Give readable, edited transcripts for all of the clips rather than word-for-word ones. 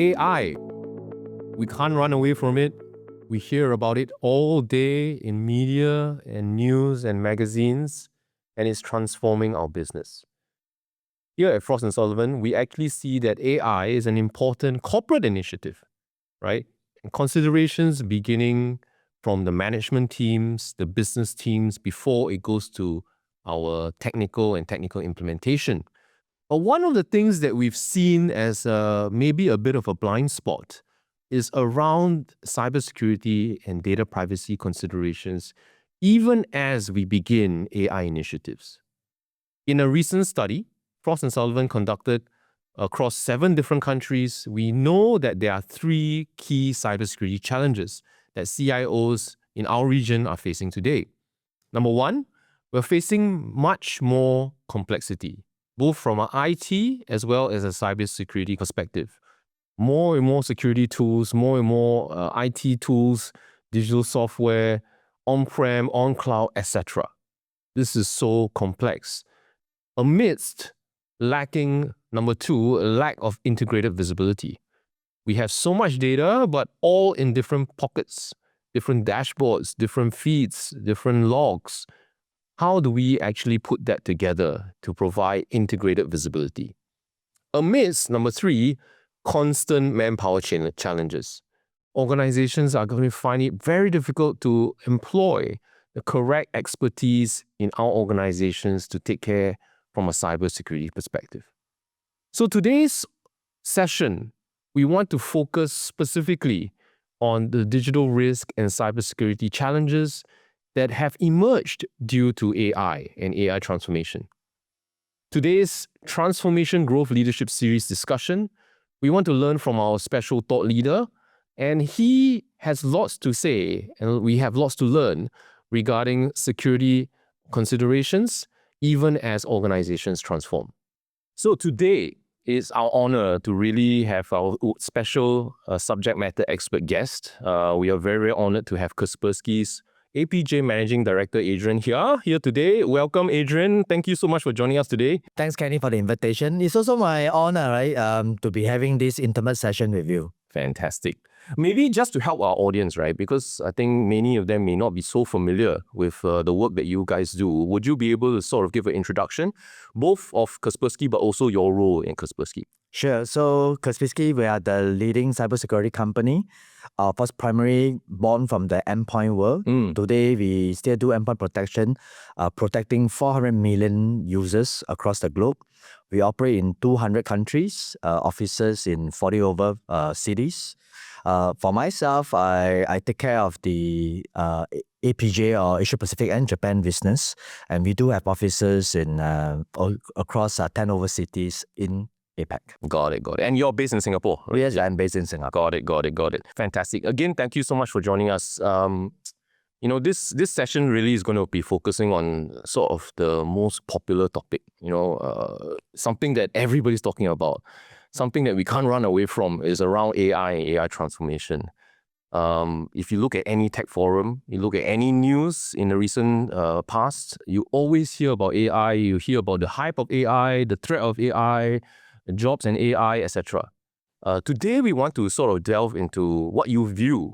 AI. We can't run away from it. We hear about it all day in media and news and magazines, and it's transforming our business. Here at Frost & Sullivan, we actually see that AI is an important corporate initiative, right? And considerations beginning from the management teams, the business teams, before it goes to our technical implementation. But one of the things that we've seen as maybe a bit of a blind spot is around cybersecurity and data privacy considerations, even as we begin AI initiatives. In a recent study, Frost & Sullivan conducted across 7 different countries, we know that there are 3 key cybersecurity challenges that CIOs in our region are facing today. Number 1, we're facing much more complexity, both from an IT as well as a cybersecurity perspective. More and more security tools, more and more IT tools, digital software, on-prem, on-cloud, etc. This is so complex. Amidst lacking, number 2, a lack of integrated visibility. We have so much data, but all in different pockets, different dashboards, different feeds, different logs. How do we actually put that together to provide integrated visibility? Amidst, number 3, constant manpower challenges. Organizations are going to find it very difficult to employ the correct expertise in our organizations to take care from a cybersecurity perspective. So today's session, we want to focus specifically on the digital risk and cybersecurity challenges that have emerged due to AI and AI transformation. Today's Transformation Growth Leadership Series discussion, we want to learn from our special thought leader, and he has lots to say, and we have lots to learn regarding security considerations, even as organizations transform. So today is our honor to really have our special subject matter expert guest. We are very honored to have Kaspersky's APJ Managing Director Adrian Hia here today. Welcome, Adrian. Thank you so much for joining us today. Thanks, Kenny, for the invitation. It's also my honor, right, to be having this intimate session with you. Fantastic. Maybe just to help our audience, right, because I think many of them may not be so familiar with the work that you guys do. Would you be able to sort of give an introduction, both of Kaspersky, but also your role in Kaspersky? Sure. So Kaspersky, we are the leading cybersecurity company. First, primarily born from the endpoint world. Today, we still do endpoint protection, protecting 400 million users across the globe. We operate in 200 countries, offices in 40 over cities. For myself, I take care of the APJ or Asia Pacific and Japan business, and we do have offices in across 10 over cities in APAC. Got it. And you're based in Singapore, right? Yes, I'm based in Singapore. Got it. Fantastic. Again, thank you so much for joining us. This session really is going to be focusing on sort of the most popular topic, something that everybody's talking about. Something that we can't run away from is around AI transformation. If you look at any tech forum, you look at any news in the recent past, you always hear about AI, you hear about the hype of AI, the threat of AI, jobs and AI, etc. Today, we want to sort of delve into what you view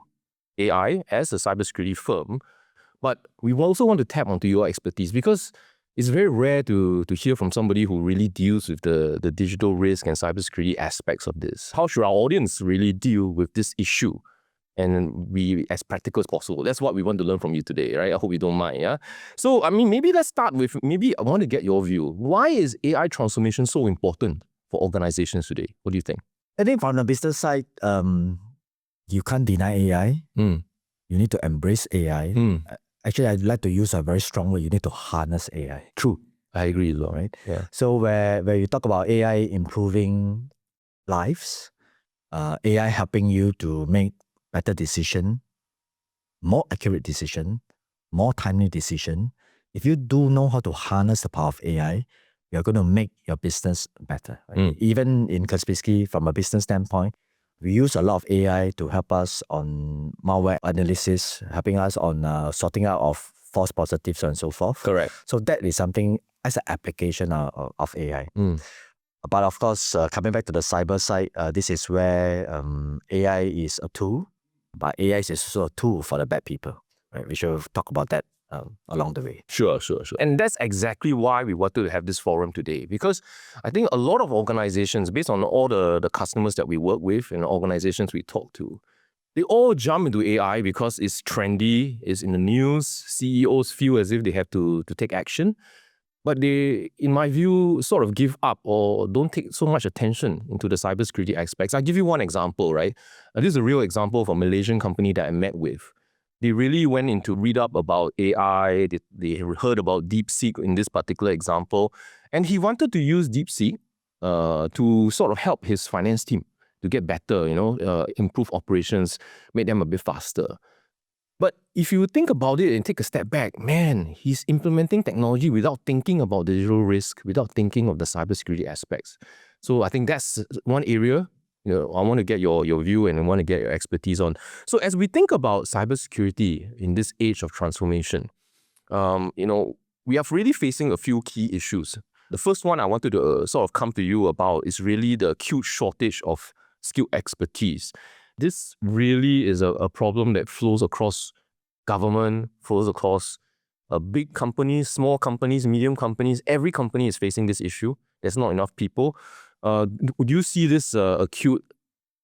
AI as a cybersecurity firm, but we also want to tap onto your expertise because it's very rare to hear from somebody who really deals with the digital risk and cybersecurity aspects of this. How should our audience really deal with this issue and be as practical as possible? That's what we want to learn from you today, right? I hope you don't mind, yeah? So, maybe let's start with, I want to get your view. Why is AI transformation so important for organizations today? What do you think? I think from the business side, you can't deny AI. You need to embrace AI. Actually, I'd like to use a very strong word. You need to harness AI. True. I agree, Lord. Right? Yeah. So where you talk about AI improving lives, AI helping you to make better decision, more accurate decision, more timely decision. If you do know how to harness the power of AI, you're going to make your business better. Right? Even in Kaspersky, from a business standpoint, we use a lot of AI to help us on malware analysis, helping us on sorting out of false positives and so forth. Correct. So that is something as an application of AI. But of course, coming back to the cyber side, this is where AI is a tool, but AI is also a tool for the bad people. Right? We should talk about that along the way. Sure. And that's exactly why we wanted to have this forum today, because I think a lot of organizations, based on all the customers that we work with and organizations we talk to, they all jump into AI because it's trendy, it's in the news, CEOs feel as if they have to take action. But they, in my view, sort of give up or don't take so much attention into the cybersecurity aspects. I'll give you one example, right? This is a real example of a Malaysian company that I met with. They really went into read up about AI. They heard about DeepSeek in this particular example. And he wanted to use DeepSeek to sort of help his finance team to get better, improve operations, make them a bit faster. But if you think about it and take a step back, man, he's implementing technology without thinking about digital risk, without thinking of the cybersecurity aspects. So I think that's one area I want to get your view and I want to get your expertise on. So as we think about cybersecurity in this age of transformation, we are really facing a few key issues. The first one I wanted to sort of come to you about is really the acute shortage of skilled expertise. This really is a problem that flows across government, flows across big companies, small companies, medium companies. Every company is facing this issue. There's not enough people. Would you see this acute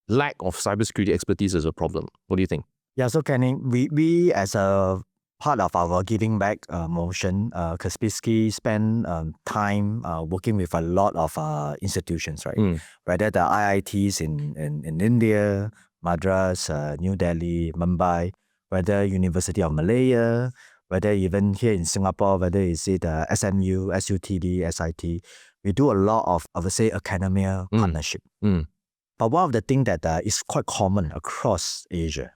lack of cybersecurity expertise as a problem? What do you think? Yeah, so Kenny, we as a part of our giving back motion, Kaspersky spend time working with a lot of institutions, right? Whether the IITs in India, Madras, New Delhi, Mumbai, whether University of Malaya, whether even here in Singapore, whether it's the SMU, SUTD, SIT, we do a lot of, I would say, academia partnership. But one of the things that is quite common across Asia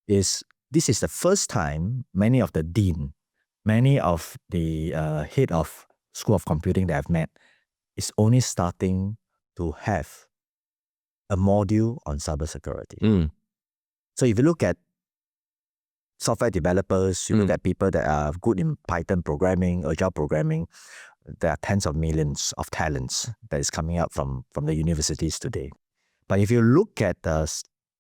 is this is the first time many of the dean, many of the head of School of Computing that I've met is only starting to have a module on cybersecurity. So if you look at software developers, you look at people that are good in Python programming, Agile programming, there are tens of millions of talents that is coming out from the universities today. But if you look at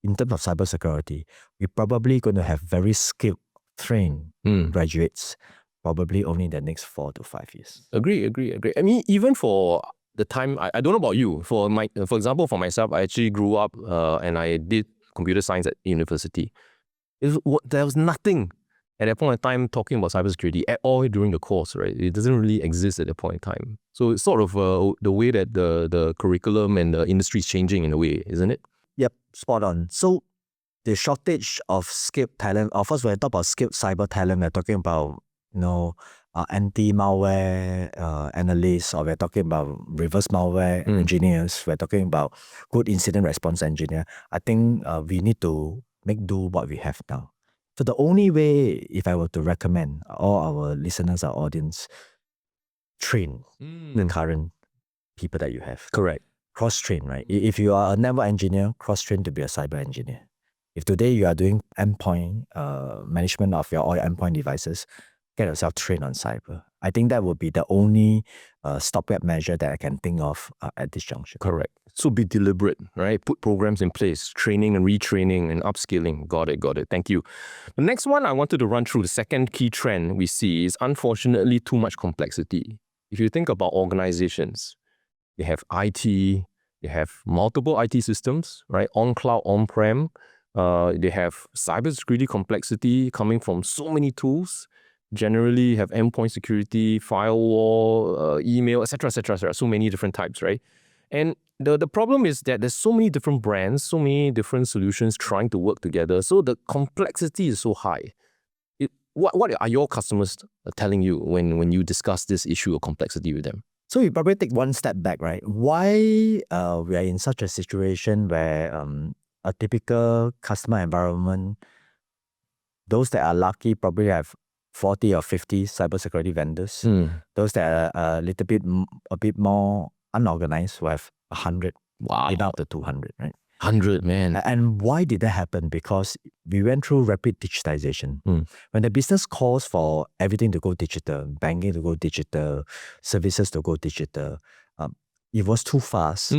in terms of cybersecurity, we're probably going to have very skilled, trained graduates, probably only in the next 4 to 5 years. Agree. I mean, even for the time, I don't know about you. For example, for myself, I actually grew up and I did computer science at university. There was nothing at that point in time talking about cybersecurity at all during the course, right? It doesn't really exist at that point in time. So it's sort of the way that the curriculum and the industry is changing in a way, isn't it? Yep, spot on. So the shortage of skilled talent, of course, when I talk about skilled cyber talent, we're talking about, anti-malware analysts, or we're talking about reverse malware engineers, we're talking about good incident response engineer. I think we need to make do what we have now. So the only way, if I were to recommend all our listeners, our audience, train the current people that you have. Correct. Cross-train, right? If you are a network engineer, cross-train to be a cyber engineer. If today you are doing endpoint management of all your endpoint devices, get yourself trained on cyber. I think that would be the only stopgap measure that I can think of at this juncture. Correct. So be deliberate, right? Put programs in place, training and retraining and upskilling. Got it. Thank you. The next one I wanted to run through, the second key trend we see is unfortunately too much complexity. If you think about organizations, they have IT, they have multiple IT systems, right? On cloud, on-prem. They have cybersecurity complexity coming from so many tools. Generally have endpoint security, firewall, email, etc. So many different types, right? And the problem is that there's so many different brands, so many different solutions trying to work together. So the complexity is so high. What are your customers telling you when you discuss this issue of complexity with them? So you probably take one step back, right? Why we are in such a situation where a typical customer environment, those that are lucky probably have 40 or 50 cybersecurity vendors. Those that are a bit more unorganized will have 100, even up to 200, right? 100, man. And why did that happen? Because we went through rapid digitization. When the business calls for everything to go digital, banking to go digital, services to go digital, it was too fast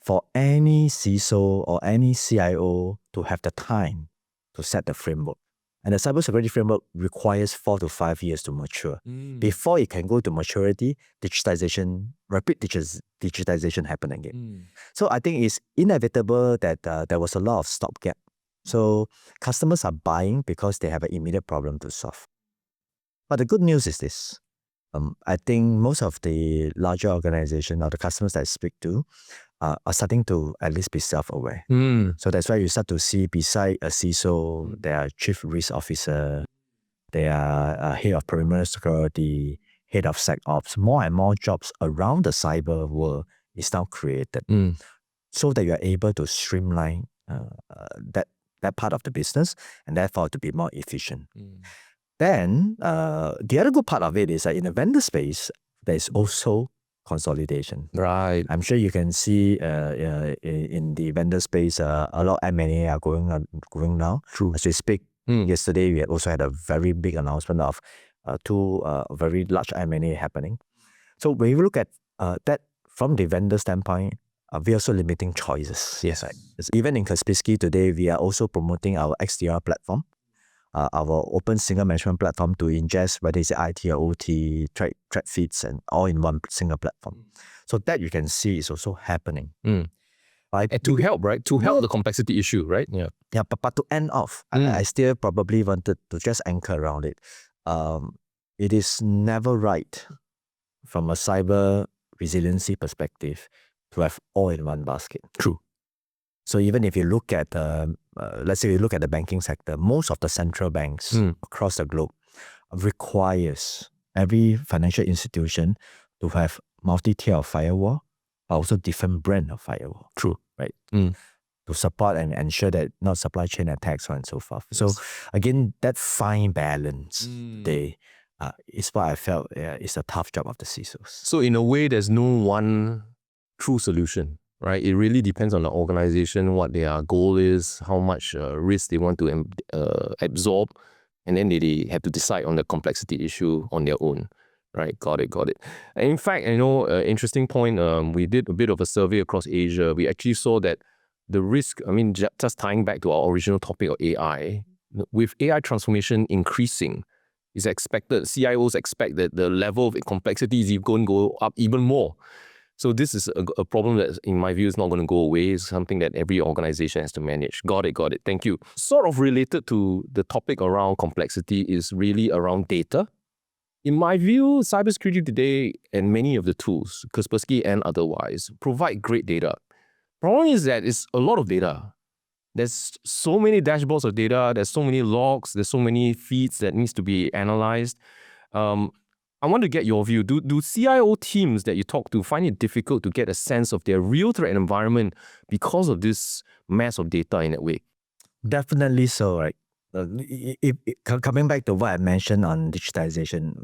for any CISO or any CIO to have the time to set the framework. And the cybersecurity framework requires 4 to 5 years to mature. Before it can go to maturity, rapid digitization happen again. So I think it's inevitable that there was a lot of stopgap. So customers are buying because they have an immediate problem to solve. But the good news is this. I think most of the larger organizations or the customers that I speak to are starting to at least be self-aware. So that's why you start to see beside a CISO, there are chief risk officer, there are head of perimeter security, head of SecOps. More and more jobs around the cyber world is now created so that you are able to streamline that part of the business and therefore to be more efficient. Then the other good part of it is that in the vendor space, there's also consolidation. Right. I'm sure you can see in the vendor space, a lot of M&A are going now. True. As we speak, yesterday we also had a very big announcement of two very large M&A happening. So when you look at that from the vendor standpoint, we're also limiting choices. Yes. Right? Even in Kaspersky today, we are also promoting our XDR platform. Our open single management platform to ingest whether it's IT or OT, threat feeds, and all in one single platform. So that you can see is also happening. And to help, right? To help the complexity issue, right? Yeah. Yeah, but to end off, I still probably wanted to just anchor around it. It is never right from a cyber resiliency perspective to have all in one basket. True. So even if you look at, let's say you look at the banking sector, most of the central banks across the globe requires every financial institution to have multi-tier of firewall, but also different brand of firewall. True. Right? To support and ensure that not supply chain attacks, so on and so forth. Yes. So again, that fine balance is what I felt is a tough job of the CISOs. So in a way, there's no one true solution. Right, it really depends on the organization, what their goal is, how much risk they want to absorb, and then they have to decide on the complexity issue on their own. Right, got it. In fact, interesting point. We did a bit of a survey across Asia. We actually saw that the risk. I mean, just tying back to our original topic of AI, with AI transformation increasing, it's expected. CIOs expect that the level of complexity is going to go up even more. So this is a problem that, in my view, is not going to go away. It's something that every organization has to manage. Got it. Thank you. Sort of related to the topic around complexity is really around data. In my view, cybersecurity today and many of the tools, Kaspersky and otherwise, provide great data. Problem is that it's a lot of data. There's so many dashboards of data. There's so many logs. There's so many feeds that needs to be analyzed. I want to get your view. Do CIO teams that you talk to find it difficult to get a sense of their real threat environment because of this mass of data in that way? Definitely so, right? Coming back to what I mentioned on digitization,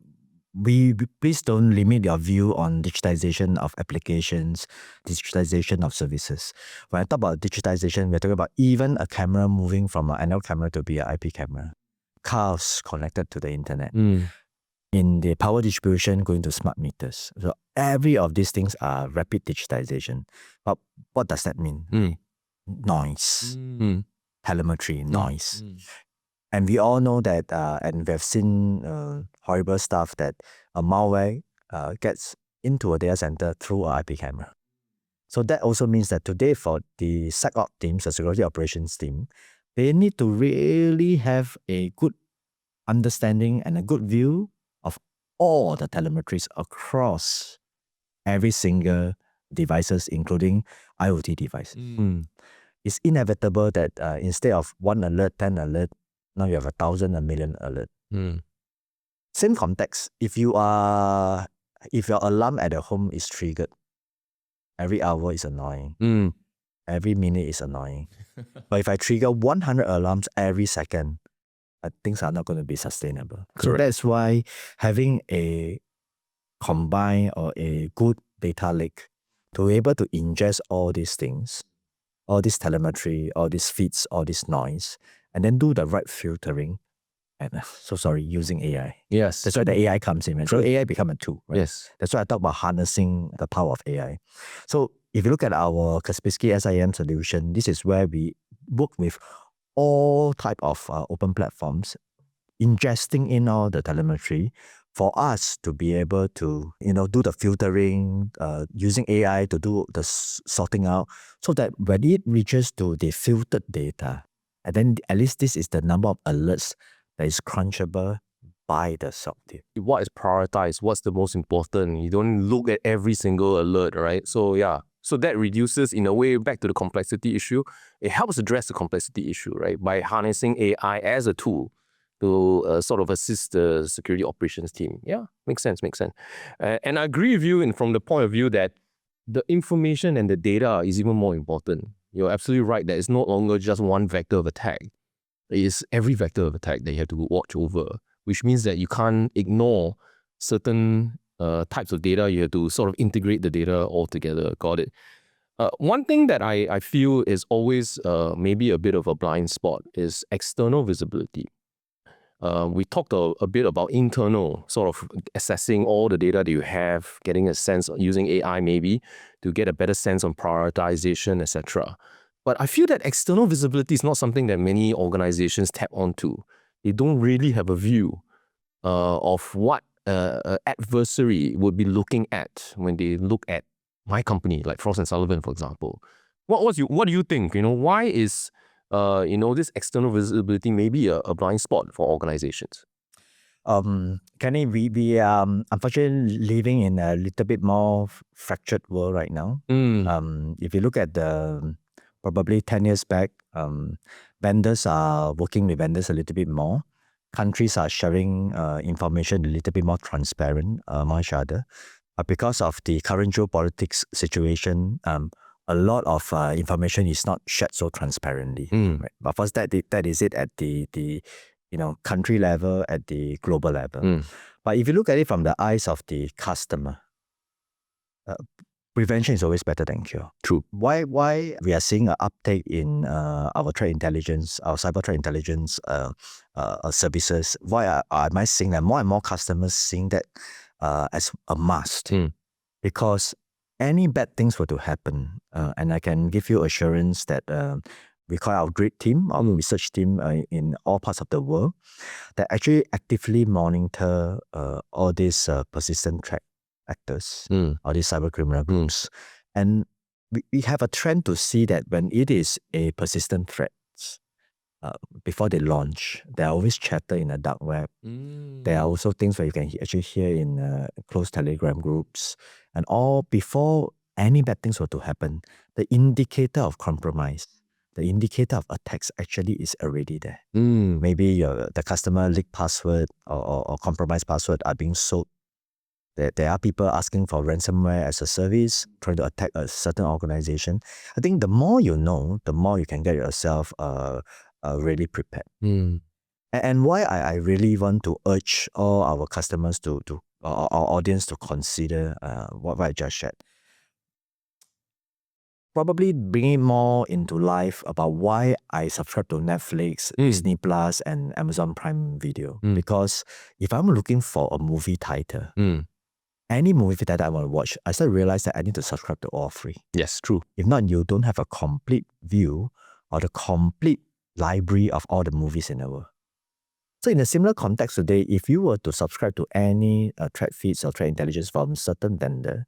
please don't limit your view on digitization of applications, digitization of services. When I talk about digitization, we're talking about even a camera moving from an analog camera to be an IP camera, cars connected to the internet. In the power distribution, going to smart meters. So every of these things are rapid digitization. But what does that mean? Noise, telemetry, noise. And we all know that, and we have seen horrible stuff that a malware gets into a data center through an IP camera. So that also means that today for the SecOps teams, the security operations team, they need to really have a good understanding and a good view of all the telemetries across every single devices, including IoT devices. It's inevitable that instead of 1 alert, 10 alert, now you have 1,000, 1,000,000 alert. Same context. If your alarm at the home is triggered, every hour is annoying. Every minute is annoying. But if I trigger 100 alarms every second, things are not going to be sustainable. So that's why having a combined or a good data lake to be able to ingest all these things, all this telemetry, all these feeds, all this noise, and then do the right filtering And so sorry, using AI. Yes. That's why the AI comes in. So AI become a tool, right? Yes. That's why I talk about harnessing the power of AI. So if you look at our Kaspersky SIM solution, this is where we work with all type of open platforms, ingesting in all the telemetry for us to be able to, do the filtering, using AI to do the sorting out, so that when it reaches to the filtered data, and then at least this is the number of alerts that is crunchable by the SOC team. What is prioritized? What's the most important? You don't look at every single alert, right? So yeah. So that reduces, in a way, back to the complexity issue. It helps address the complexity issue, right? By harnessing AI as a tool to sort of assist the security operations team. Yeah, makes sense. And I agree with you from the point of view that the information and the data is even more important. You're absolutely right that it's no longer just one vector of attack. It is every vector of attack that you have to watch over, which means that you can't ignore certain types of data. You have to sort of integrate the data all together. Got it. One thing that I feel is always maybe a bit of a blind spot is external visibility. We talked a bit about internal, sort of assessing all the data that you have, getting a sense using AI maybe to get a better sense on prioritization, etc. But I feel that external visibility is not something that many organizations tap onto. They don't really have a view of what an adversary would be looking at when they look at my company, like Frost & Sullivan, for example. What do you think? Why is this external visibility may be a blind spot for organizations? Kenny, we unfortunately living in a little bit more fractured world right now. If you look at the probably 10 years back, vendors are working with vendors a little bit more. Countries are sharing information a little bit more transparent among each other. But because of the current geopolitics situation, a lot of information is not shared so transparently. Right? But first, that is it at the country level, at the global level. But if you look at it from the eyes of the customer, prevention is always better than cure. True. Why we are seeing an uptake in our threat intelligence, our cyber threat intelligence services? Why am I seeing that more and more customers seeing that as a must? Because any bad things were to happen, and I can give you assurance that we call our great team, our research team in all parts of the world, that actually actively monitor all these persistent threat actors, all these cyber criminal groups. And we have a trend to see that when it is a persistent threat, before they launch, there are always chatter in the dark web. There are also things where you can actually hear in closed Telegram groups. And all before any bad things were to happen, the indicator of compromise, the indicator of attacks actually is already there. Maybe the customer leaked password or compromised password are being sold. There are people asking for ransomware as a service, trying to attack a certain organization. I think the more you know, the more you can get yourself really prepared. And why I really want to urge all our customers our audience to consider what I just shared. Probably bringing more into life about why I subscribe to Netflix, Disney Plus, and Amazon Prime Video. Because if I'm looking for a movie title, any movie that I want to watch, I start to realize that I need to subscribe to all three. Yes, true. If not, you don't have a complete view or the complete library of all the movies in the world. So in a similar context today, if you were to subscribe to any threat feeds or threat intelligence from certain vendor,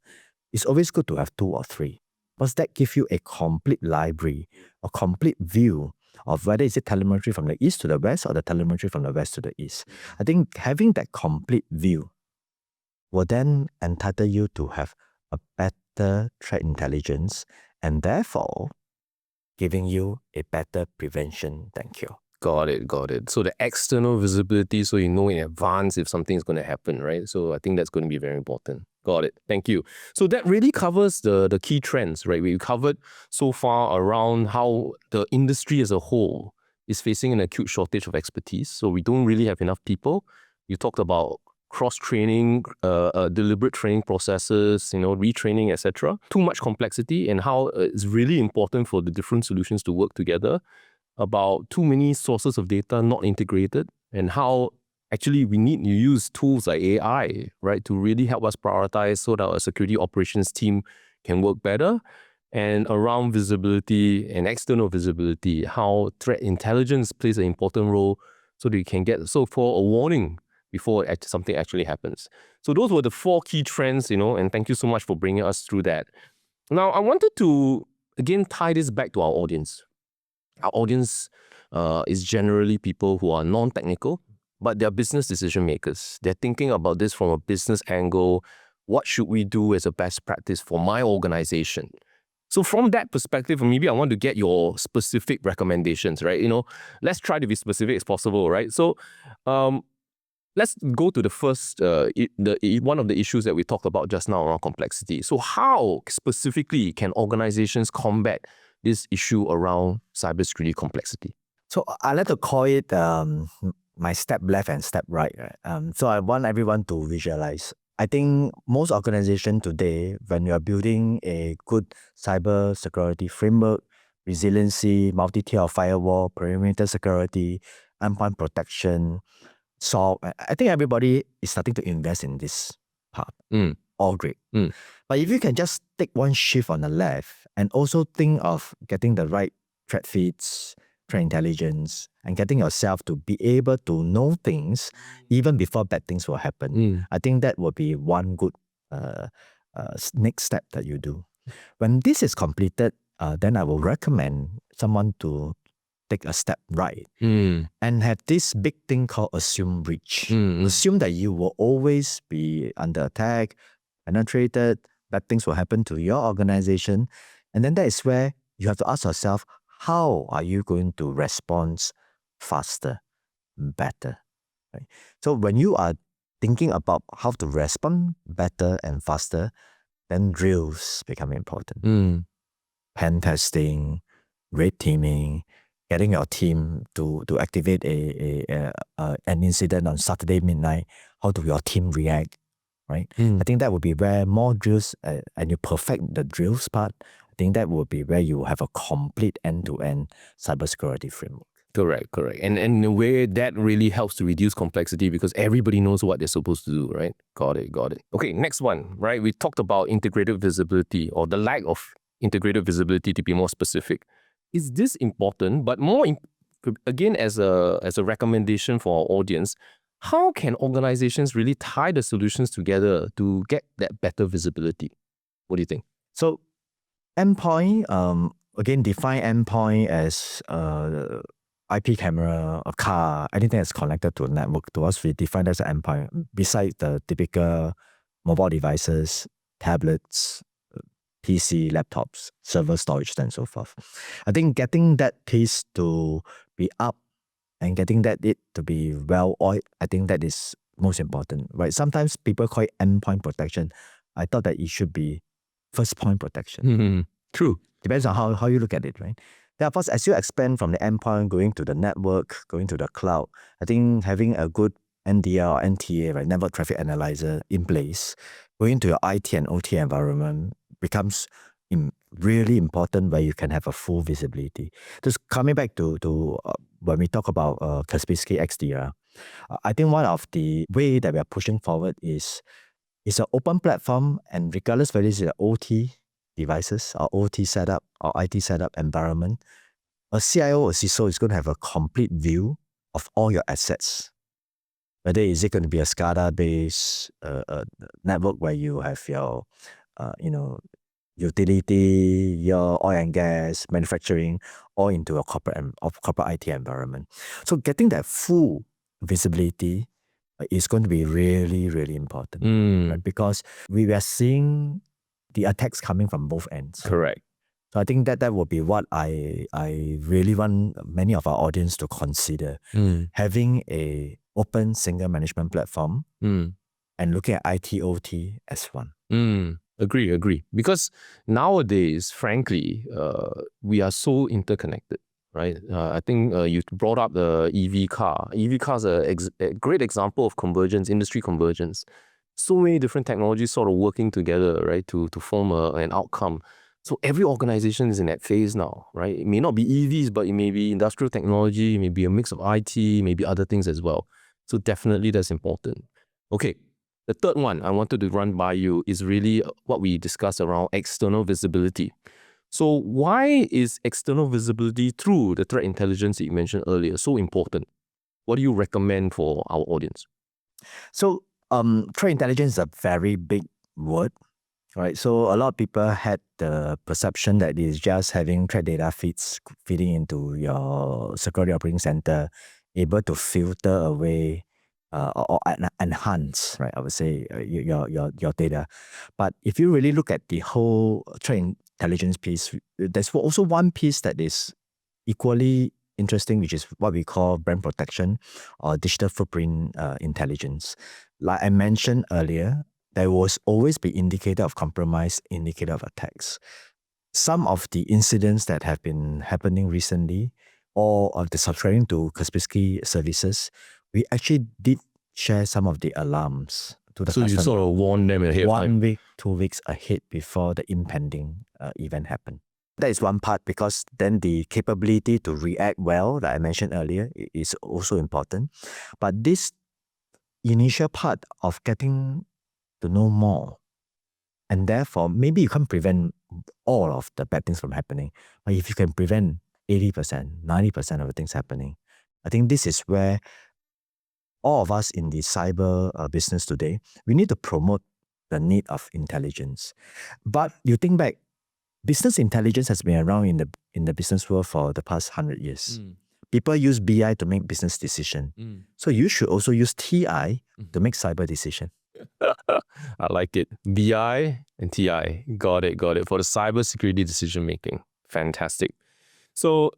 it's always good to have 2 or 3. Because that gives you a complete library, a complete view of whether it's telemetry from the east to the west or the telemetry from the west to the east. I think having that complete view will then entitle you to have a better threat intelligence and therefore giving you a better prevention than cure. Got it. So the external visibility, so you know in advance if something is going to happen, right? So I think that's going to be very important. Got it. Thank you. So that really covers the key trends, right? We covered so far around how the industry as a whole is facing an acute shortage of expertise. So we don't really have enough people. You talked about cross-training, deliberate training processes, retraining, etc. Too much complexity and how it's really important for the different solutions to work together. About too many sources of data not integrated, and how actually we need to use tools like AI, right, to really help us prioritize so that our security operations team can work better. And around visibility and external visibility, how threat intelligence plays an important role so that you can get so-called a warning before something actually happens. So those were the 4 key trends, and thank you so much for bringing us through that. Now, I wanted to, again, tie this back to our audience. Our audience is generally people who are non-technical, but they're business decision makers. They're thinking about this from a business angle. What should we do as a best practice for my organization? So from that perspective, maybe I want to get your specific recommendations, right? Let's try to be specific as possible, right? So let's go to the first, one of the issues that we talked about just now around complexity. So how specifically can organizations combat this issue around cybersecurity complexity? So I like to call it my step left and step right. So I want everyone to visualize. I think most organizations today, when you are building a good cyber security framework, resiliency, multi-tier firewall, perimeter security, endpoint protection, SOC, I think everybody is starting to invest in this part. All great. But if you can just take one shift on the left and also think of getting the right threat feeds, threat intelligence, and getting yourself to be able to know things even before bad things will happen. I think that will be one good next step that you do. When this is completed, then I will recommend someone to take a step right and have this big thing called assume breach. Assume that you will always be under attack, penetrated, bad things will happen to your organization. And then that is where you have to ask yourself, how are you going to respond faster, better? Right? So when you are thinking about how to respond better and faster, then drills become important. Pen testing, red teaming, getting your team to activate an incident on Saturday midnight. How do your team react? Right? I think that would be where more drills, and you perfect the drills part. I think that would be where you have a complete end-to-end cybersecurity framework. Correct. And in a way, that really helps to reduce complexity because everybody knows what they're supposed to do, right? Got it. Okay, next one, right? We talked about integrated visibility or the lack of integrated visibility, to be more specific. Is this important? But again, as a recommendation for our audience, how can organizations really tie the solutions together to get that better visibility? What do you think? So endpoint, again, define endpoint as IP camera, a car, anything that's connected to a network. To us, we define as an endpoint. Besides the typical mobile devices, tablets, PC, laptops, server storage, and so forth. I think getting that piece to be up and getting it to be well-oiled, I think that is most important, right? Sometimes people call it endpoint protection. I thought that it should be first point protection. True. Depends on how you look at it, right? Therefore, as you expand from the endpoint, going to the network, going to the cloud, I think having a good NDR or NTA, right, network traffic analyzer in place, going to your IT and OT environment becomes really important where you can have a full visibility. Just coming back to when we talk about Kaspersky XDR, I think one of the way that we are pushing forward is an open platform, and regardless whether it's OT devices or OT setup or IT setup environment, a CIO or CISO is going to have a complete view of all your assets. Whether is it going to be a SCADA-based network where you have your, utility, your oil and gas, manufacturing, all into a corporate IT environment. So getting that full visibility is going to be really, really important, right? Because we are seeing the attacks coming from both ends. Correct. So I think that will be what I really want many of our audience to consider. Having a open single management platform and looking at IT OT as one. Agree. Because nowadays, frankly, we are so interconnected, right? I think you brought up the EV car. EV cars are a great example of convergence, industry convergence. So many different technologies sort of working together, right, to form an outcome. So every organization is in that phase now, right? It may not be EVs, but it may be industrial technology, it may be a mix of IT, maybe other things as well. So definitely that's important. Okay, the third one I wanted to run by you is really what we discussed around external visibility. So why is external visibility through the threat intelligence that you mentioned earlier so important? What do you recommend for our audience? So threat intelligence is a very big word, right? So a lot of people had the perception that it's just having threat data feeding into your security operating center, able to filter away or enhance, right? I would say your data. But if you really look at the whole threat intelligence piece, there's also one piece that is equally interesting, which is what we call brand protection or digital footprint intelligence. Like I mentioned earlier, there will always be indicator of compromise, indicator of attacks. Some of the incidents that have been happening recently, or of the subscribing to Kaspersky services, we actually did share some of the alarms to the So you customer sort of warn them ahead of time. 1 week, 2 weeks ahead before the impending event happened. That is one part, because then the capability to react well that I mentioned earlier is also important. But this initial part of getting to know more, and therefore maybe you can't prevent all of the bad things from happening, but if you can prevent 80%, 90% of the things happening, I think this is where all of us in the cyber business today, we need to promote the need of intelligence. But you think back, business intelligence has been around in the business world for the past 100 years. People use BI to make business decision. So you should also use TI to make cyber decision. I like it. BI and TI. Got it. For the cybersecurity decision making. Fantastic. So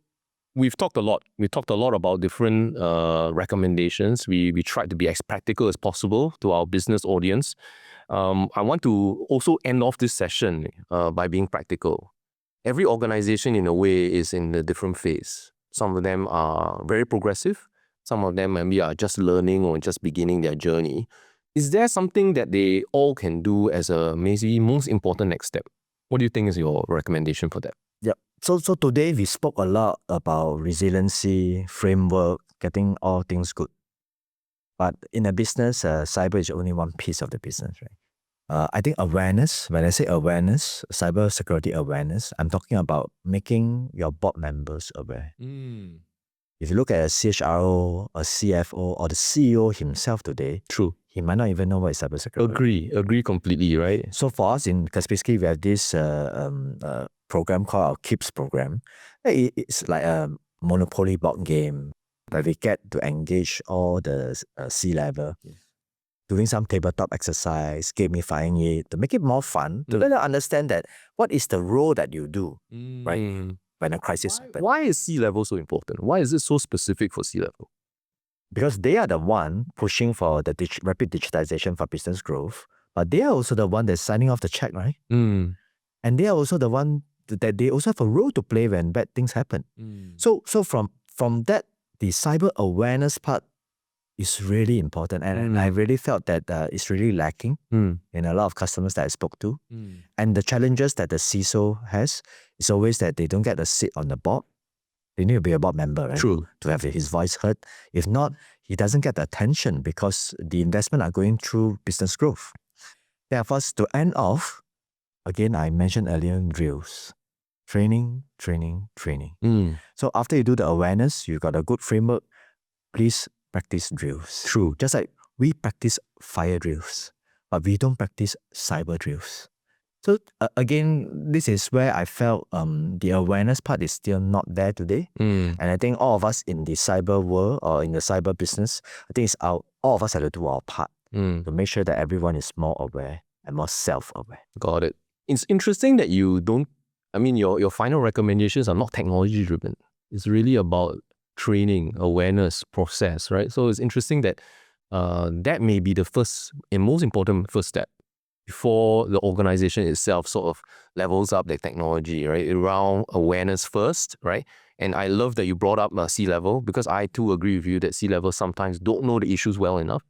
we've talked a lot. We talked a lot about different recommendations. We tried to be as practical as possible to our business audience. I want to also end off this session by being practical. Every organization in a way is in a different phase. Some of them are very progressive. Some of them maybe are just learning or just beginning their journey. Is there something that they all can do as a maybe most important next step? What do you think is your recommendation for that? Yep. So today we spoke a lot about resiliency, framework, getting all things good. But in a business, cyber is only one piece of the business, right? I think awareness, when I say awareness, cyber security awareness, I'm talking about making your board members aware. If you look at a CHRO, a CFO, or the CEO himself today, True. he might not even know what is cybersecurity. Agree completely, right? So for us in Kaspersky, we have this program called our KIPS program. It's like a Monopoly board game where we get to engage all the C-level, doing some tabletop exercise, gamifying it, to make it more fun, to let them understand that what is the role that you do, right? When a crisis happens. Why is C-level so important? Why is it so specific for C-level? Because they are the one pushing for the rapid digitization for business growth, but they are also the one that's signing off the check, right? And they are also the one that they also have a role to play when bad things happen. So from that, the cyber awareness part is really important, and I really felt that it's really lacking in a lot of customers that I spoke to. And the challenges that the CISO has is always that they don't get a seat on the board. They need to be a board member, right? True. To have his voice heard. If not, he doesn't get the attention because the investment are going through business growth. Therefore, to end off, again, I mentioned earlier, drills. Training. So after you do the awareness, you got a good framework, please practice drills. True. Just like we practice fire drills, but we don't practice cyber drills. So again, this is where I felt the awareness part is still not there today. And I think all of us in the cyber world or in the cyber business, I think all of us have to do our part to make sure that everyone is more aware and more self-aware. Got it. It's interesting that you don't, your final recommendations are not technology driven. It's really about training, awareness, process, right? So it's interesting that that may be the first and most important first step before the organization itself sort of levels up their technology, right? Around awareness first, right? And I love that you brought up C-level, because I too agree with you that C-level sometimes don't know the issues well enough.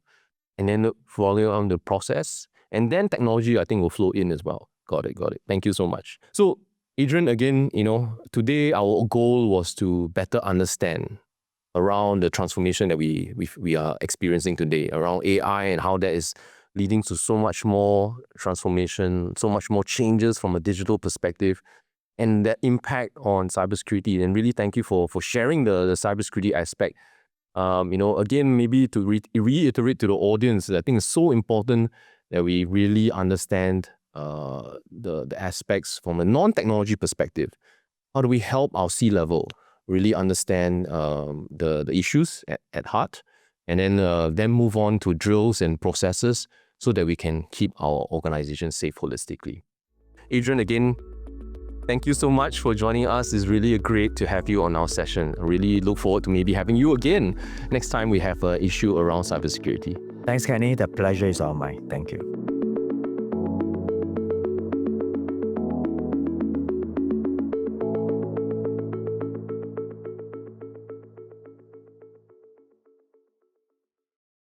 And then follow on the process. And then technology, I think, will flow in as well. Got it. Thank you so much. So Adrian, again, today our goal was to better understand around the transformation that we are experiencing today around AI and how that is leading to so much more transformation, so much more changes from a digital perspective, and that impact on cybersecurity. And really thank you for sharing the cybersecurity aspect. Again, maybe to reiterate to the audience, I think it's so important that we really understand the aspects from a non-technology perspective. How do we help our C-level really understand the issues at heart, and then move on to drills and processes so that we can keep our organization safe holistically. Adrian, again, thank you so much for joining us. It's really great to have you on our session. I really look forward to maybe having you again next time we have an issue around cybersecurity. Thanks, Kenny. The pleasure is all mine. Thank you.